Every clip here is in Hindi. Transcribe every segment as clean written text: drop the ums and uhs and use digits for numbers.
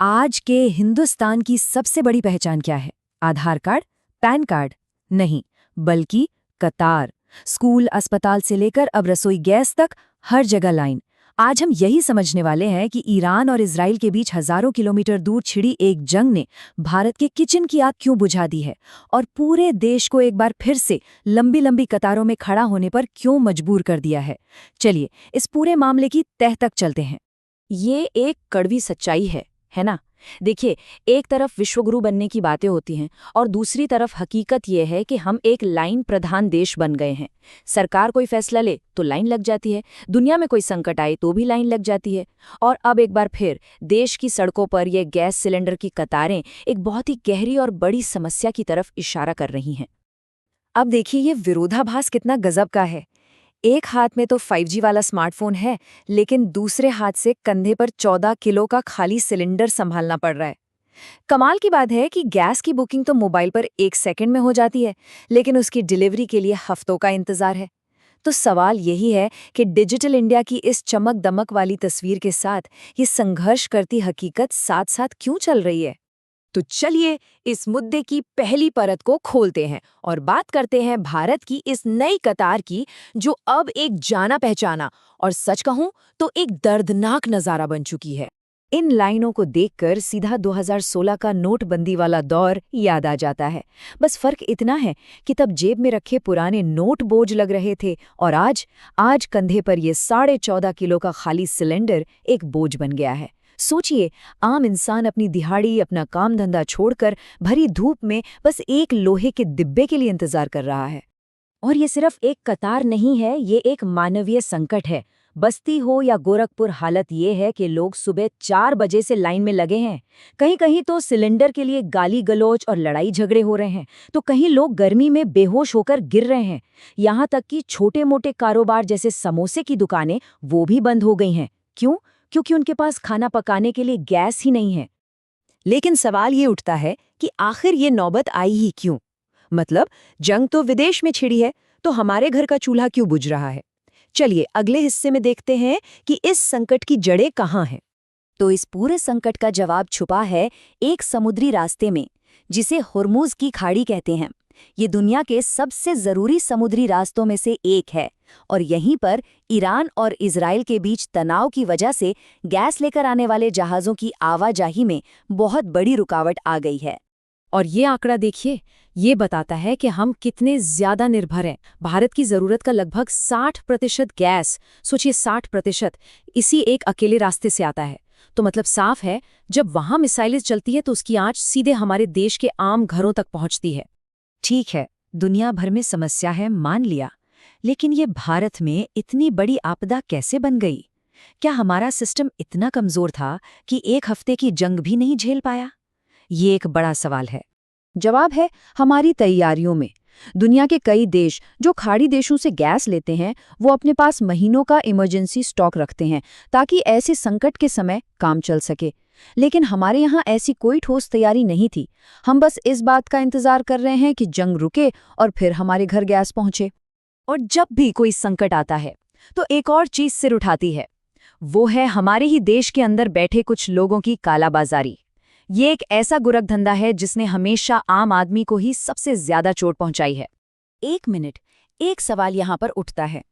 आज के हिंदुस्तान की सबसे बड़ी पहचान क्या है? आधार कार्ड, पैन कार्ड? नहीं, बल्कि कतार। स्कूल, अस्पताल से लेकर अब रसोई गैस तक, हर जगह लाइन। आज हम यही समझने वाले हैं कि ईरान और इजराइल के बीच हजारों किलोमीटर दूर छिड़ी एक जंग ने भारत के किचन की आग क्यों बुझा दी है और पूरे देश को एक बार फिर से लंबी लंबी कतारों में खड़ा होने पर क्यों मजबूर कर दिया है। चलिए, इस पूरे मामले की तह तक चलते हैं। ये एक कड़वी सच्चाई है ना। देखिए, एक तरफ विश्वगुरु बनने की बातें होती हैं और दूसरी तरफ हकीकत ये है कि हम एक लाइन प्रधान देश बन गए हैं। सरकार कोई फैसला ले तो लाइन लग जाती है, दुनिया में कोई संकट आए तो भी लाइन लग जाती है। और अब एक बार फिर देश की सड़कों पर ये गैस सिलेंडर की कतारें एक बहुत ही गहरी और बड़ी समस्या की तरफ इशारा कर रही हैं। अब देखिए, ये विरोधाभास कितना गजब का है। एक हाथ में तो 5G वाला स्मार्टफोन है, लेकिन दूसरे हाथ से कंधे पर 14 किलो का खाली सिलेंडर संभालना पड़ रहा है। कमाल की बात है कि गैस की बुकिंग तो मोबाइल पर 1 सेकंड में हो जाती है, लेकिन उसकी डिलीवरी के लिए हफ्तों का इंतजार है। तो सवाल यही है कि डिजिटल इंडिया की इस चमक दमक वाली तस्वीर के साथ ये संघर्ष करती हकीकत साथ साथ क्यों चल रही है। तो चलिए, इस मुद्दे की पहली परत को खोलते हैं और बात करते हैं भारत की इस नई कतार की, जो अब एक जाना पहचाना और सच कहूं तो एक दर्दनाक नजारा बन चुकी है। इन लाइनों को देखकर सीधा 2016 का नोटबंदी वाला दौर याद आ जाता है। बस फर्क इतना है कि तब जेब में रखे पुराने नोट बोझ लग रहे थे और आज कंधे पर ये 14.5 किलो का खाली सिलेंडर एक बोझ बन गया है। सोचिए, आम इंसान अपनी दिहाड़ी, अपना काम धंधा छोड़कर भरी धूप में बस एक लोहे के डिब्बे के लिए इंतजार कर रहा है। और ये सिर्फ एक कतार नहीं है, ये एक मानवीय संकट है। बस्ती हो या गोरखपुर, हालत ये है कि लोग सुबह 4 बजे से लाइन में लगे हैं। कहीं कहीं तो सिलेंडर के लिए गाली गलौज और लड़ाई झगड़े हो रहे हैं, तो कहीं लोग गर्मी में बेहोश होकर गिर रहे हैं। यहाँ तक कि छोटे मोटे कारोबार जैसे समोसे की दुकानें वो भी बंद हो गई हैं। क्यों? क्योंकि उनके पास खाना पकाने के लिए गैस ही नहीं है। लेकिन सवाल ये उठता है कि आखिर ये नौबत आई ही क्यों? मतलब, जंग तो विदेश में छिड़ी है, तो हमारे घर का चूल्हा क्यों बुझ रहा है? चलिए, अगले हिस्से में देखते हैं कि इस संकट की जड़ें कहाँ हैं। तो इस पूरे संकट का जवाब छुपा है एक समुद्री रास्ते में, जिसे हुर्मुज की खाड़ी कहते हैं। ये दुनिया के सबसे जरूरी समुद्री रास्तों में से एक है और यहीं पर ईरान और इजराइल के बीच तनाव की वजह से गैस लेकर आने वाले जहाज़ों की आवाजाही में बहुत बड़ी रुकावट आ गई है। और ये आंकड़ा देखिए, ये बताता है कि हम कितने ज्यादा निर्भर हैं। भारत की जरूरत का लगभग 60% गैस, सोचिए 60%, इसी एक अकेले रास्ते से आता है। तो मतलब साफ है, जब वहां मिसाइलें चलती है तो उसकी आंच सीधे हमारे देश के आम घरों तक पहुंचती है। ठीक है, दुनिया भर में समस्या है, मान लिया, लेकिन ये भारत में इतनी बड़ी आपदा कैसे बन गई? क्या हमारा सिस्टम इतना कमजोर था कि एक हफ्ते की जंग भी नहीं झेल पाया? ये एक बड़ा सवाल है। जवाब है हमारी तैयारियों में। दुनिया के कई देश जो खाड़ी देशों से गैस लेते हैं, वो अपने पास महीनों का इमरजेंसी स्टॉक रखते हैं ताकि ऐसे संकट के समय काम चल सके। लेकिन हमारे यहाँ ऐसी कोई ठोस तैयारी नहीं थी। हम बस इस बात का इंतजार कर रहे हैं कि जंग रुके और फिर हमारे घर गैस पहुंचे। और जब भी कोई संकट आता है तो एक और चीज सिर उठाती है, वो है हमारे ही देश के अंदर बैठे कुछ लोगों की कालाबाजारी। ये एक ऐसा गुरक धंधा है जिसने हमेशा आम आदमी को ही सबसे ज्यादा चोट पहुंचाई है। एक मिनट, एक सवाल यहाँ पर उठता है,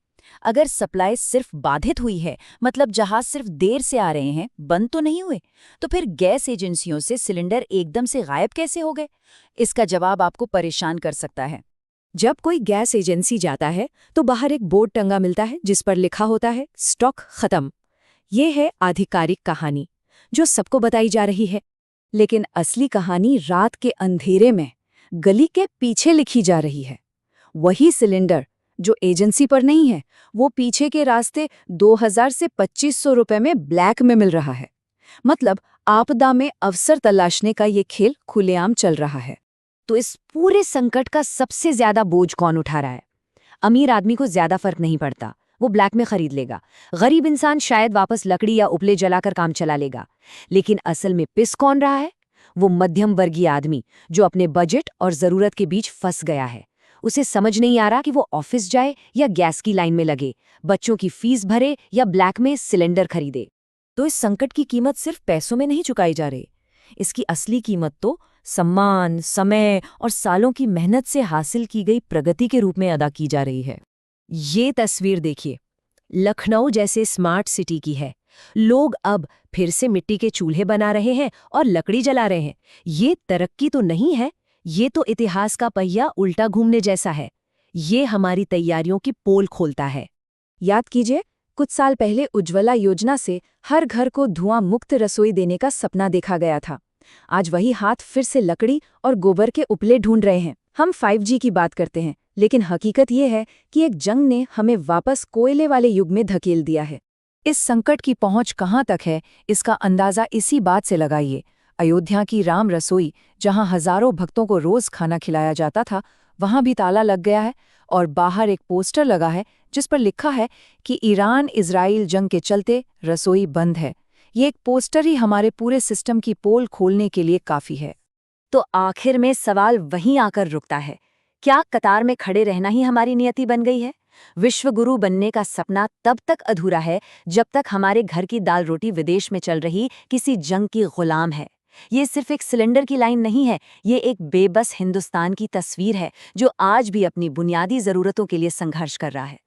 अगर सप्लाई सिर्फ बाधित हुई है, मतलब जहाज सिर्फ देर से आ रहे हैं, बंद तो नहीं हुए, तो फिर गैस एजेंसियों से सिलेंडर एकदम से गायब कैसे हो गए? इसका जवाब आपको परेशान कर सकता है। जब कोई गैस एजेंसी जाता है तो बाहर एक बोर्ड टंगा मिलता है जिस पर लिखा होता है स्टॉक खत्म। ये है आधिकारिक कहानी जो सबको बताई जा रही है, लेकिन असली कहानी रात के अंधेरे में गली के पीछे लिखी जा रही है। वही सिलेंडर जो एजेंसी पर नहीं है, वो पीछे के रास्ते 2000 से 2500 रुपए में ब्लैक में मिल रहा है। मतलब आपदा में अवसर तलाशने का ये खेल खुलेआम चल रहा है। तो इस पूरे संकट का सबसे ज्यादा बोझ कौन उठा रहा है? अमीर आदमी को ज्यादा फर्क नहीं पड़ता, वो ब्लैक में खरीद लेगा। गरीब इंसान शायद वापस लकड़ी या उपले जलाकर काम चला लेगा। लेकिन असल में पिस कौन रहा है? वो मध्यम वर्गीय आदमी जो अपने बजट और जरूरत के बीच फंस गया है। उसे समझ नहीं आ रहा कि वो ऑफिस जाए या गैस की लाइन में लगे, बच्चों की फीस भरे या ब्लैक में सिलेंडर खरीदे। तो इस संकट की कीमत सिर्फ पैसों में नहीं चुकाई जा रही, इसकी असली कीमत तो सम्मान, समय और सालों की मेहनत से हासिल की गई प्रगति के रूप में अदा की जा रही है। ये तस्वीर देखिए, लखनऊ जैसे स्मार्ट सिटी की है। लोग अब फिर से मिट्टी के चूल्हे बना रहे हैं और लकड़ी जला रहे हैं। ये तरक्की तो नहीं है, ये तो इतिहास का पहिया उल्टा घूमने जैसा है। ये हमारी तैयारियों की पोल खोलता है। याद कीजिए, कुछ साल पहले उज्ज्वला योजना से हर घर को धुआं मुक्त रसोई देने का सपना देखा गया था। आज वही हाथ फिर से लकड़ी और गोबर के उपले ढूंढ रहे हैं। हम 5G की बात करते हैं, लेकिन हकीकत ये है कि एक जंग ने हमें वापस कोयले वाले युग में धकेल दिया है। इस संकट की पहुंच कहां तक है, इसका अंदाजा इसी बात से लगाइए। अयोध्या की राम रसोई, जहां हजारों भक्तों को रोज खाना खिलाया जाता था, वहां भी ताला लग गया है और बाहर एक पोस्टर लगा है जिस पर लिखा है कि ईरान इजराइल जंग के चलते रसोई बंद है। ये एक पोस्टर ही हमारे पूरे सिस्टम की पोल खोलने के लिए काफी है। तो आखिर में सवाल वहीं आकर रुकता है, क्या कतार में खड़े रहना ही हमारी नियति बन गई है? विश्वगुरु बनने का सपना तब तक अधूरा है जब तक हमारे घर की दाल रोटी विदेश में चल रही किसी जंग की गुलाम है। ये सिर्फ एक सिलेंडर की लाइन नहीं है, ये एक बेबस हिंदुस्तान की तस्वीर है जो आज भी अपनी बुनियादी जरूरतों के लिए संघर्ष कर रहा है।